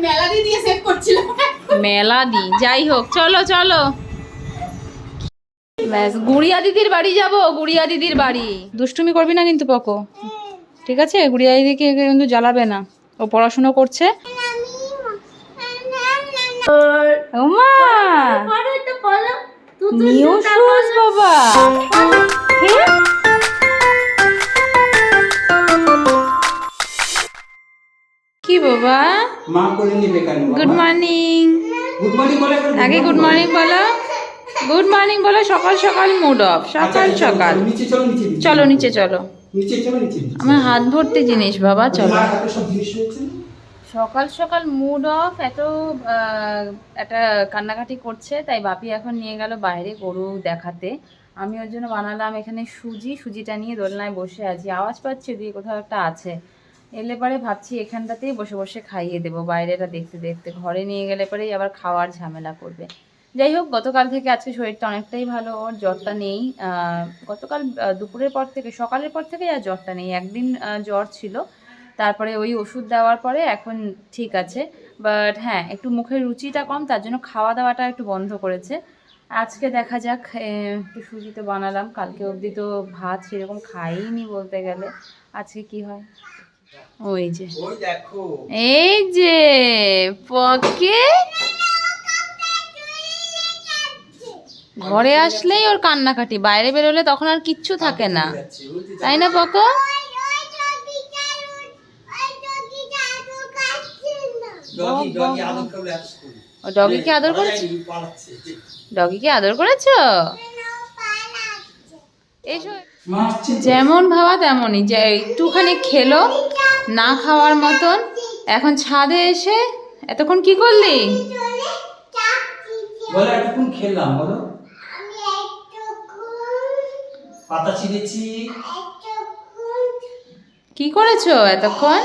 মেলাদি দিয়ে সেভ করছিলাম। মেলাদি, যাই হোক, চলো চলো ব্যাস গুড়িয়া দিদির বাড়ি যাব। গুড়িয়া দিদির বাড়ি। দুষ্টুমি করবি না কিন্তু পকো, ঠিক আছে? গুড়িয়া দিদিকে কিন্তু জ্বালাবে না, ও পড়াশুনো করছে। ওমা নিউ শুজ বাবা। কি বাবা? মা করে নিবে কেন? Good morning. গুড মর্নিং বলে, আগে গুড মর্নিং বলো, গুড মর্নিং বলো। সকাল সকাল মুড অফ, সকাল সকাল। নিচে চলো, নিচে চলো নিচে চলো, নিচে চলো, নিচে আমার হাত ভর্তি জিনিস বাবা, চলো। মার হাতে সব জিনিস রয়েছে। সকাল সকাল মুড অফ, এত একটা কান্নাকাটি করছে, তাই বাপি এখন নিয়ে গেল বাইরে গরু দেখাতে। আমি ওর জন্য বানালাম এখানে সুজিটা নিয়ে দোলনায় বসে আছি। আওয়াজ পাচ্ছি ওদিকে কোথাও একটা আছে, এলে পরে ভাবছি এখানটাতেই বসে বসে খাইয়ে দেবো, বাইরেটা দেখতে দেখতে। ঘরে নিয়ে গেলে পরেই আবার খাওয়ার ঝামেলা করবে। যাই হোক, গতকাল থেকে আজকে শরীরটা অনেকটাই ভালো, ওর জ্বরটা নেই। গতকাল দুপুরের পর থেকে, সকালের পর থেকে আর জ্বরটা নেই। একদিন জ্বর ছিল, তারপরে ওই ওষুধ দেওয়ার পরে এখন ঠিক আছে। বাট হ্যাঁ, একটু মুখের রুচিটা কম, তার জন্য খাওয়া দাওয়াটা একটু বন্ধ করেছে। আজকে দেখা যাক, একটু সুজি তো বানালাম, কালকে অবধি তো ভাত সেরকম খাইনি বলতে গেলে। আজকে কি হয়, ওই যে ওই দেখো, এই যে পকে ঘরে আসলেই ওর কান্নাকাটি, বাইরে বেরোলে তখন আর কিচ্ছু থাকে না, তাই না পকো? ডগিকে আদর করেছো? ডগিকে আদর করেছো? যেমন ভাবা তেমনই, যে একটুখানি খেলো, না খাওয়ার মতন। এখন ছাদে এসে এতক্ষণ কি করলি? বলো এতক্ষণ খেললাম, বলো। পাতা ছিঁড়েছি। কি করেছো এতক্ষণ?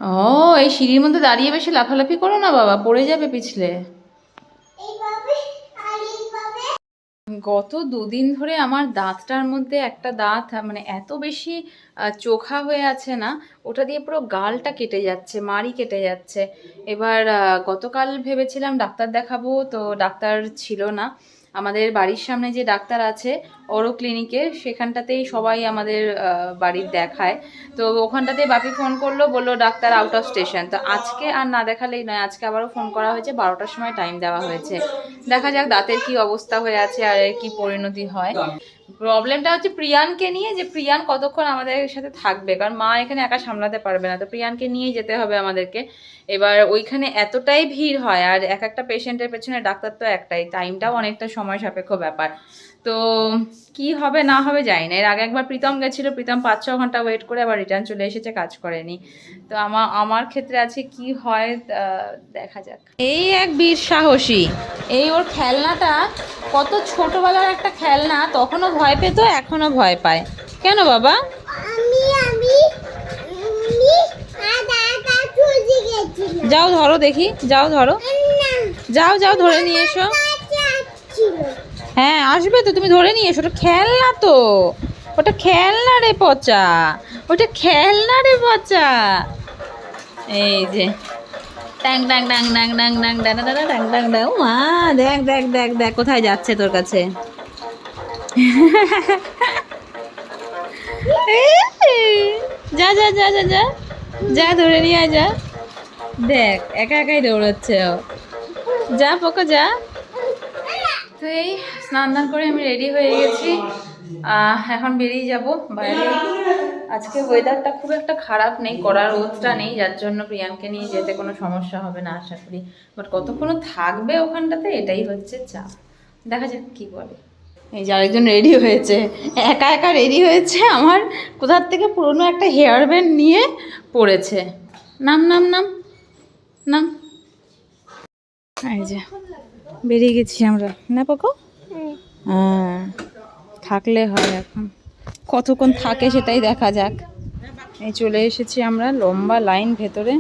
ও, এই সিঁড়ির মধ্যে দাঁড়িয়ে বেশি লাফালাফি করো না বাবা, পড়ে যাবে পিছলে। গত দুদিন ধরে আমার দাঁতটার মধ্যে একটা দাঁত মানে এত বেশি চোখা হয়ে আছে না, ওটা দিয়ে পুরো গালটা কেটে যাচ্ছে, মাড়ি কেটে যাচ্ছে। এবার গতকাল ভেবেছিলাম ডাক্তার দেখাবো, তো ডাক্তার ছিল না। আমাদের বাড়ির সামনে যে ডাক্তার আছে ওরও ক্লিনিকে, সেখানটাতেই সবাই আমাদের বাড়ির দেখায়। তো ওখানটাতেই বাপি ফোন করলো, বললো ডাক্তার আউট অফ স্টেশন। তো আজকে আর না দেখালেই নয়, আজকে আবারও ফোন করা হয়েছে, 12টার সময় টাইম দেওয়া হয়েছে। দেখা যাক দাঁতের কি অবস্থা হয়ে আছে আর এর কি পরিণতি হয়। প্রবলেমটা হচ্ছে প্রিয়ানকে নিয়ে, যে প্রিয়ান কতক্ষণ আমাদের সাথে থাকবে, কারণ মা এখানে একা সামলাতে পারবে না, তো প্রিয়ানকে নিয়ে যেতে হবে আমাদেরকে। এবার ওইখানে এতটাই ভিড় হয়, আর এক একটা পেশেন্টের পেছনে ডাক্তার তো একটাই, টাইমটাও অনেকটা সময় সাপেক্ষ ব্যাপার। তো কি হবে না হবে জানি না। এর আগে একবার প্রীতম গেছিলো, প্রীতম 5-6 ঘন্টা ওয়েট করে আবার রিটার্ন চলে এসেছে, কাজ করেনি। তো আমার ক্ষেত্রে আছে কি হয় দেখা যাক। এই এক বীর সাহসী, এই ওর খেলনাটা কত ছোটবেলার একটা খেলনা, তখনও ভয় পেত, এখনো ভয় পায়। কেন বাবা? যাও ধরো দেখি, যাও ধরো, যাও যাও ধরে নিয়ে এসো। হ্যাঁ আসবে তো, তুমি ধরে নিয়ে এসো, ওটা খেলনা তো, ওটা খেলনা রে পচা, ওটা খেলনা রে পচা। এই যে ট্যাং ট্যাং ট্যাং ট্যাং ট্যাং ট্যাং ট্যাং ট্যাং ট্যাং ট্যাং ট্যাং। মা দেখ দেখ দেখ দেখ কোথায় যাচ্ছে তোর কাছে। যা যা যা যা যা যা ধরে নিয়ে আয়, যা। দেখ একা একাই দৌড়াচ্ছে ও, যা পোকো যা। তো এই স্নান দান করে আমি রেডি হয়ে গেছি, এখন বেরিয়ে যাব বাইরে। আজকে ওয়েদারটা খুব একটা খারাপ নেই, কড়া রোদটা নেই, যার জন্য প্রিয়ানকে নিয়ে যেতে কোনো সমস্যা হবে না আশা করি। বাট কতক্ষণ থাকবে ওখানটাতে, এটাই হচ্ছে চাপ। দেখা যাক কি বলে। এই যে আরেকজন রেডি হয়েছে, একা একা রেডি হয়েছে, আমার কোথার থেকে পুরনো একটা হেয়ার ব্যান্ড নিয়ে পড়েছে। নাম নাম নাম নাম। এই যে বেরিয়ে গেছি আমরা, না পাকো? হ্যাঁ থাকলে হয়, এখন কতক্ষণ থাকে সেটাই দেখা যাক। এই চলে এসেছি আমরা, লম্বা লাইন ভেতরে।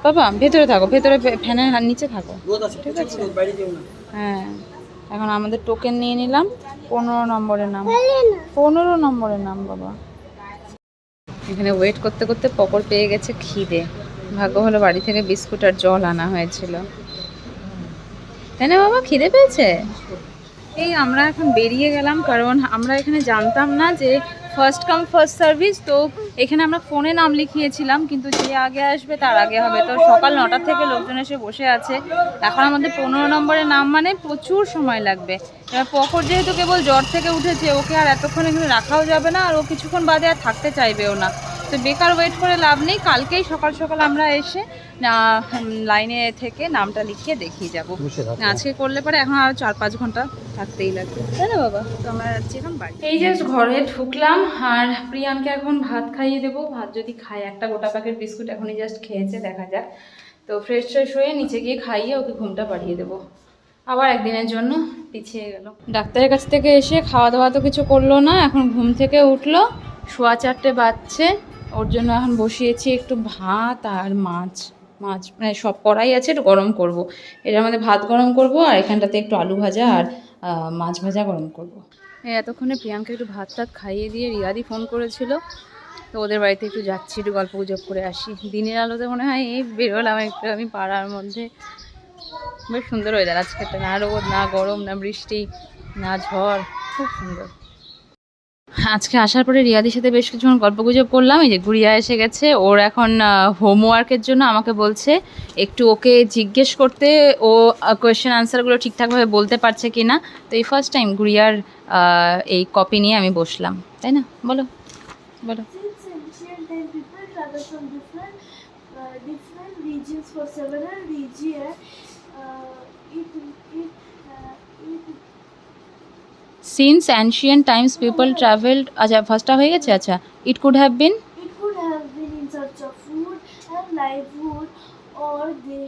বাবা ভেতরে থাকো, ভেতরে ফ্যানের নিচে থাকো, ঠিক আছে? হ্যাঁ এখন আমাদের টোকেন নিয়ে নিলাম। 15 নম্বরের নাম, 15 নম্বরের নাম বাবা। এখানে ওয়েট করতে করতে পকর পেয়ে গেছে খিদে। ভাগ্য হলো বাড়ি থেকে বিস্কুট আর জল আনা হয়েছিল, তাই না বাবা? খিদে পেয়েছে। এই আমরা এখন বেরিয়ে গেলাম, কারণ আমরা এখানে জানতাম না যে ফার্স্ট কাম ফার্স্ট সার্ভিস। তো এখানে আমরা ফোনে নাম লিখিয়েছিলাম, কিন্তু যে আগে আসবে তার আগে হবে। তো সকাল 9টা থেকে লোকজন এসে বসে আছে। এখন আমাদের 15 নম্বরের নাম, মানে প্রচুর সময় লাগবে। এবার পকর যেহেতু কেবল জ্বর থেকে উঠেছে, ওকে আর এতক্ষণ এখানে রাখাও যাবে না, আর ও কিছুক্ষণ বাদে আর থাকতে চাইবেও না। তো বেকার ওয়েট করে লাভ নেই। কালকেই সকাল সকাল আমরা এসে লাইনে থেকে নামটা লিখিয়ে দেখিয়ে যাবো। আজকে করলে পরে এখন আরো 4-5 ঘন্টা থাকতেই লাগবে, তাই না বাবা? তো আমরা যাচ্ছি এখন বাড়ি। এই জাস্ট ঘরে ঢুকলাম, আর প্রিয়ানকে এখন ভাত খাইয়ে দেবো। ভাত যদি খায়, একটা গোটা প্যাকেট বিস্কুট এখনই জাস্ট খেয়েছে, দেখা যাক। তো ফ্রেশ ট্রেশ হয়ে নিচে গিয়ে খাইয়ে ওকে ঘুমটা পাঠিয়ে দেবো। আবার একদিনের জন্য পিছিয়ে গেল। ডাক্তারের কাছ থেকে এসে খাওয়া দাওয়া তো কিছু করলো না, এখন ঘুম থেকে উঠলো। 4:15 বাজছে। ওর জন্য এখন বসিয়েছি একটু ভাত আর মাছ মানে সব কড়াই আছে, একটু গরম করব। এটার মধ্যে ভাত গরম করব, আর এখানটাতে একটু আলু ভাজা আর মাছ ভাজা গরম করব। এতক্ষণে প্রিয়াঙ্কা একটু ভাত টাত খাইয়ে দিয়ে রিয়াদি ফোন করেছিল, তো ওদের বাড়িতে একটু যাচ্ছি, একটু গল্প গুজব করে আসি। দিনের আলোতে মনে হয় এই বেরোলাম একটু আমি পাড়ার মধ্যে। বেশ সুন্দর ওয়েদার আজকে, না রোদ না গরম না বৃষ্টি না ঝড়, খুব সুন্দর। আজকে আসার পরে রিয়াদির সাথে বেশ কিছুক্ষণ গল্প গুজব করলাম। এই যে গুড়িয়া এসে গেছে, ওর এখন হোমওয়ার্কের জন্য আমাকে বলছে একটু ওকে জিজ্ঞেস করতে, ও কোয়েশ্চেন আনসারগুলো ঠিকঠাকভাবে বলতে পারছে কি না। তো এই ফার্স্ট টাইম গুড়িয়ার এই কপি নিয়ে আমি বসলাম, তাই না? বলো বলো। Since ancient time, people travel from different regions for several regions. It since ancient Times people travelled, আচ্ছা ফার্স্টটা হয়ে গেছে। আচ্ছা, it could have been could have been in search of food and livelihood, or they.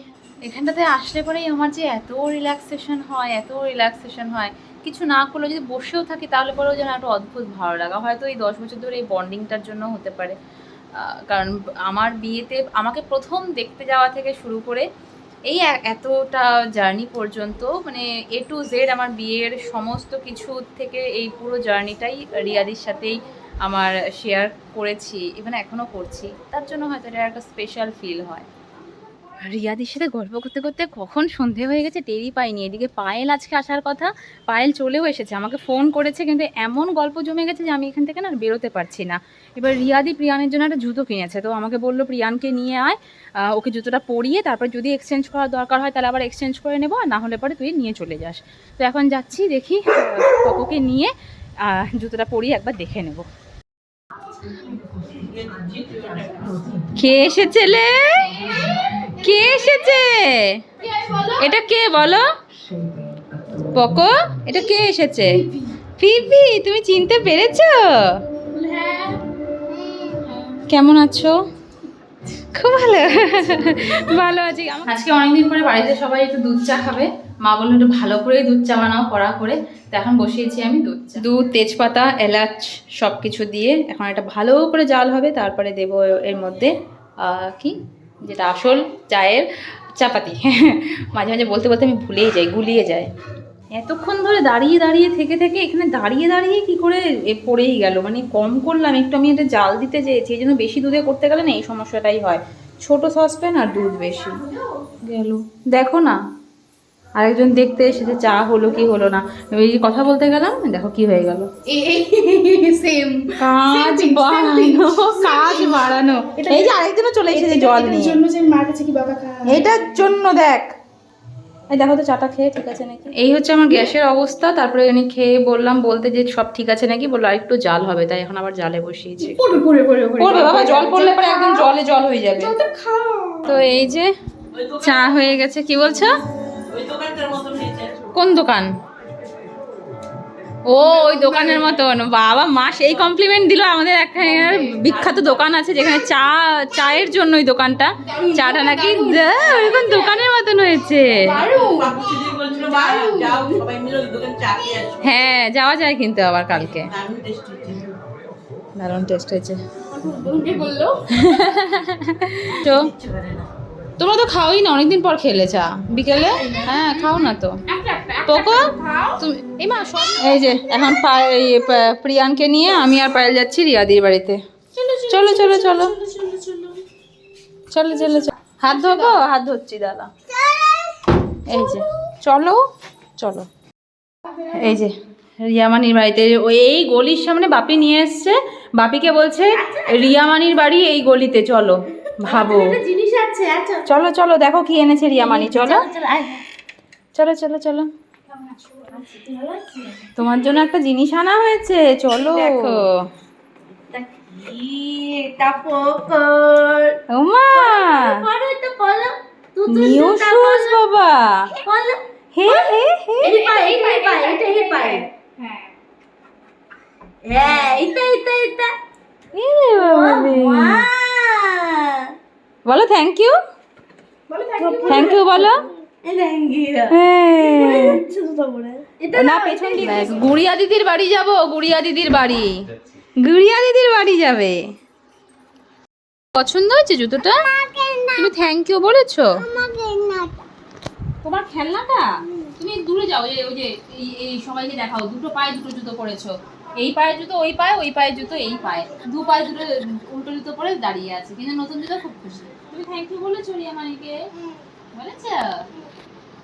এখানটাতে আসলে পরেই আমার যে এত রিল্যাক্সেশন হয়, এত রিল্যাক্সেশন হয়। কিছু না করলেও যদি বসেও থাকি, তাহলে পরেও যেন একটা অদ্ভুত ভালো লাগা। হয়তো এই 10 বছর ধরে এই বন্ডিংটার জন্য হতে পারে। কারণ আমার বিয়েতে আমাকে প্রথম দেখতে যাওয়া থেকে শুরু করে এই এতটা জার্নি পর্যন্ত, মানে A to Z আমার বিয়ের সমস্ত কিছু থেকে এই পুরো জার্নিটাই রিয়াদির সাথেই আমার শেয়ার করেছি, ইভেন এখনও করছি। তার জন্য হয়তো এটা একটা স্পেশাল ফিল হয়। রিয়াদির সাথে গল্প করতে করতে কখন সন্ধে হয়ে গেছে টেরই পাইনি। এদিকে পায়েল আজকে আসার কথা, পায়েল চলেও এসেছে, আমাকে ফোন করেছে, কিন্তু এমন গল্প জমে গেছে যে আমি এখান থেকে না বেরোতে পারছি না। এবার রিয়াদি প্রিয়ানের জন্য একটা জুতো কিনেছে, তো আমাকে বললো প্রিয়ানকে নিয়ে আয়, ওকে জুতোটা পরিয়ে তারপর যদি এক্সচেঞ্জ করার দরকার হয় তাহলে আবার এক্সচেঞ্জ করে নেবো, আর না হলে পরে তুই নিয়ে চলে যাস। তো এখন যাচ্ছি, দেখি ওকে নিয়ে জুতোটা পরিয়ে একবার দেখে নেব। কে এসেছে লে? কে এসেছে? এটা কে বলো? পকো, এটা কে এসেছে? ফিফি, তুমি চিনতে পেরেছো? কেমন আছো? খুব ভালো, ভালো আছি। আজকে অনেকদিন পরে বাড়িতে সবাই একটু দুধ চা খাবে। মা বললো একটু ভালো করে দুধ চা বানাও, কড়া করে। তো এখন বসিয়েছি আমি দুধ চা। দুধ, তেজপাতা, এলাচ সব কিছু দিয়ে এখন এটা ভালো করে জাল হবে। তারপরে দেবো এর মধ্যে কি যেটা আসল চায়ের, চাপাতি। মাঝে মাঝে বলতে বলতে আমি ভুলেই যাই, গুলিয়ে যায়। এতক্ষণ ধরে দাঁড়িয়ে দাঁড়িয়ে থেকে থেকে এখানে দাঁড়িয়ে দাঁড়িয়ে কি করে পড়েই গেল। মানে কম করলাম একটু, আমি এটা জাল দিতে চেয়েছি, এই জন্য বেশি দুধে করতে গেলে না এই সমস্যাটাই হয়। ছোট সসপ্যান আর দুধ বেশি গেল। দেখো না, আরেকজন দেখতে এসেছে, চা হলো কি হলো না। এই যে কথা বলতে গেলাম, দেখো কি হয়ে গেল। Same. কাজ বাড়ানো, কাজ বাড়ানো। এই যে আরেকজনও চলে এসেছে জল নিয়ে। জন্য যে মার কাছে কি বাবা খা। এটার জন্য দেখ, এই দেখো তো চাটা খেয়ে ঠিক আছে নাকি। এই হচ্ছে আমার গ্যাসের অবস্থা। তারপরে আমি খেয়ে বললাম, বলতে যে সব ঠিক আছে নাকি, বললো আর একটু জাল হবে, তাই এখন আবার জালে বসিয়েছি। পড়বে বাবা, জল পড়লে পরে একদম জলে জল হয়ে যাবে। তো এই যে চা হয়ে গেছে। কি বলছো? কোন দোকান? ও, ওই দোকানের মতন। বাবা, মা সেই কমপ্লিমেন্ট দিল। আমাদের এখানে বিখ্যাত দোকান আছে যেখানে চায়ের জন্য ওই দোকানটা, চাটা নাকি ওরকম দোকানের মতন হয়েছে। হ্যাঁ, যাওয়া যায় কিন্তু আবার কালকে। দারুণ টেস্ট হয়েছে। তো তোমরা তো খাওই না, অনেকদিন পর খেলে চা বিকেলে। হ্যাঁ খাও না তো পোকো তুমি। এই মা এই যে এখন প্রিয়ানকে নিয়ে আমি আর পায়েল যাচ্ছি রিয়াদির বাড়িতে। চলো চলো চলো চলো চলো চলো। হাত ধোবো, হাত ধরছি দাদা। এই যে চলো চলো। এই যে রিয়ামানির বাড়িতে ওই এই গলির সামনে বাপি নিয়ে এসছে। বাপিকে বলছে রিয়ামানির বাড়ি এই গলিতে, চলো। ভাবো জিনিস আছে। আচ্ছা চলো চলো দেখো কি এনেছে রিয়ামানি। চলো চলো চলো চলো। তোমার জন্য একটা জিনিস আনা হয়েছে, চলো দেখো। এটা পকর ওমা পরে তো বলো নিউ শুজ বাবা। বলো হে হে হে এই পায় এটা পায়। হ্যাঁ এটা এ বাবা রে। বলো থ্যাংক ইউ, থ্যাংক ইউ বলো। না পেছন দিকে। গুড়িয়া দিদির বাড়ি যাব, গুড়িয়া দিদির বাড়ি, গুড়িয়া দিদির বাড়ি যাবে। পছন্দ হয়েছে জুতোটা? তুমি থ্যাংক ইউ বলেছো? তোমার খেলনাটা? তুমি দূরে যাও, ওই যে এই সবাইকে দেখাও, দুটো পায়ে দুটো জুতো পরেছো। এই পায়ে জুতো ওই পায়ে, ওই পায়ে জুতো এই পায়ে, দু পায়ে দুটো উল্টো জুতো পরে দাঁড়িয়ে আছে, কিন্তু নতুন জুতো খুব খুশি। তুমি থ্যাংক ইউ বলেছো রিয়ামানিকে? বলেছ?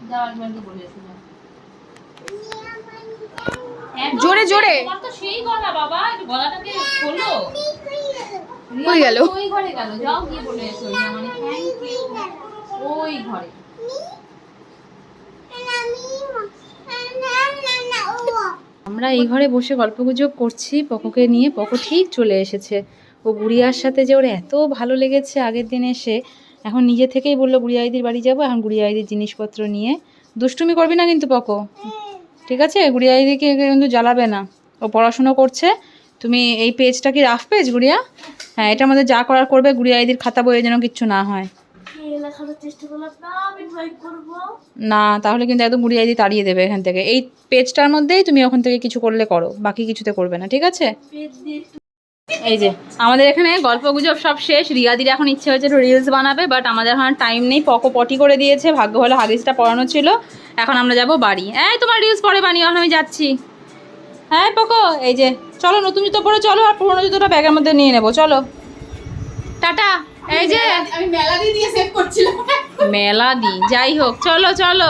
যাওয়ার পরে বলেছো জোরে জোরে। তোমার তো সেই গলা বাবা, একটু গলাটাকে খোলো। কই গেল? ওই ঘরে গেল, যাও গিয়ে বলে এসো রিয়ামানি থ্যাংক ইউ ওই ঘরে। আমরা এই ঘরে বসে গল্পগুজব করছি পকোকে নিয়ে। পকো ঠিক চলে এসেছে। ও গুড়িয়ার সাথে যে ওর এত ভালো লেগেছে আগের দিন এসে, এখন নিজে থেকেই বললো গুড়িয়া দিদির বাড়ি যাবো। এখন গুড়িয়া দিদির জিনিসপত্র নিয়ে দুষ্টুমি করবি না কিন্তু পকো, ঠিক আছে? গুড়িয়া দিদিকে কিন্তু জ্বালাবে না, ও পড়াশুনো করছে। তুমি এই পেজটা কি রাফ পেজ গুড়িয়া? হ্যাঁ এটার মধ্যে যা করার করবে, গুড়িয়া দিদির খাতা বইয়ে যেন কিচ্ছু না হয়। না তাহলে কিন্তু একদম গুড়িয়া দিদি তাড়িয়ে দেবে এখান থেকে। এই পেজটার মধ্যেই তুমি ওখান থেকে কিছু করলে করো, বাকি কিছুতে করবে না, ঠিক আছে? এই যে আমাদের এখানে গল্পগুজব সব শেষ। রিয়াদির এখন ইচ্ছে হয়েছে একটু রিলস বানাবে, বাট আমাদের এখন টাইম নেই। পকো পটি করে দিয়েছে, ভাগ্য ভালো হাগিসটা পড়ানো ছিল। এখন আমরা যাব বাড়ি। এই তোমার রিলস পরে বানিও, এখন আমি যাচ্ছি। হ্যাঁ পকো এই যে চলো, নতুন জুতো পরে চলো, আর পুরোনো জুতোটা ব্যাগের মধ্যে নিয়ে নেবো। চলো টাটা। এই যে আমি মেলা দিয়ে সেভ করছিলাম। মেলা দি যাই হোক, চলো চলো।